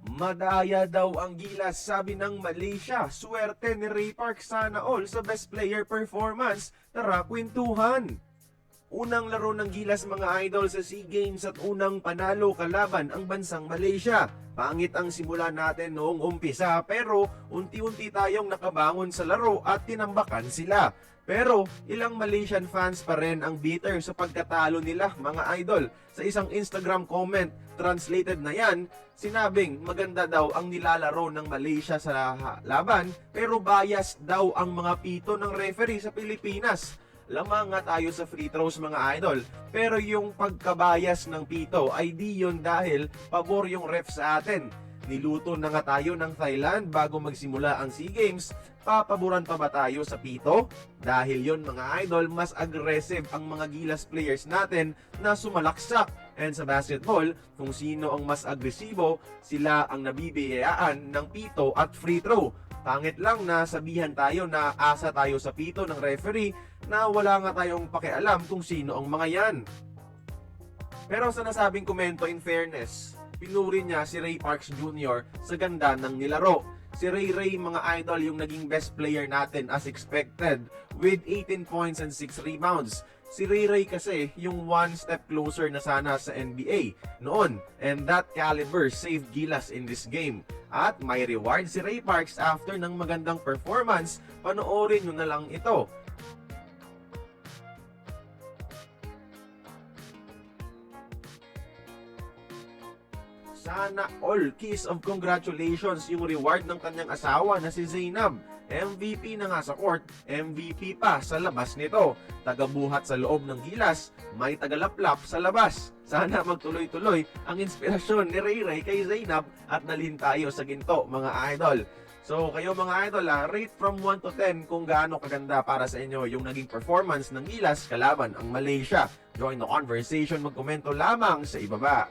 Madaya daw ang Gilas, sabi ng Malaysia. Swerte ni Ray Park, sana all sa best player performance. Tara, kwentuhan. Unang laro ng Gilas mga idol sa SEA Games at unang panalo kalaban ang bansang Malaysia. Pangit ang simula natin noong umpisa pero unti-unti tayong nakabangon sa laro at tinambakan sila. Pero ilang Malaysian fans pa rin ang bitter sa pagkatalo nila mga idol. Sa isang Instagram comment, translated na yan, sinabing maganda daw ang nilalaro ng Malaysia sa laban pero biased daw ang mga pito ng referee sa Pilipinas. Lamang nga tayo sa free throws mga idol, pero yung pagkabayas ng pito ay di yun dahil pabor yung ref sa atin. Niluto na nga tayo ng Thailand bago magsimula ang SEA Games. Papaboran pa ba tayo sa pito? Dahil yon mga idol, mas aggressive ang mga Gilas players natin na sumalaksak. And sa basketball, kung sino ang mas agresibo, sila ang nabibiyayaan ng pito at free throw. Pangit lang na sabihan tayo na asa tayo sa pito ng referee na wala nga tayong pakialam kung sino ang mga yan. Pero sa nasabing komento, in fairness, pinuri niya si Ray Parks Jr. sa ganda ng nilaro. Si Ray mga idol yung naging best player natin as expected with 18 points and 6 rebounds. Si Ray kasi yung one step closer na sana sa NBA noon, and that caliber saved Gilas in this game. At may reward si Ray Parks after ng magandang performance. Panoorin nyo na lang ito. Sana all kiss of congratulations yung reward ng kanyang asawa na si Zainab. MVP na nga sa court, MVP pa sa labas nito. Tagabuhat sa loob ng Gilas, may tagalaplap sa labas. Sana magtuloy-tuloy ang inspirasyon ni Ray kay Zainab at dalhin tayo sa ginto mga idol. So kayo mga idol, rate from 1 to 10 kung gaano kaganda para sa inyo yung naging performance ng Gilas kalaban ang Malaysia. Join the conversation, magkomento lamang sa ibaba.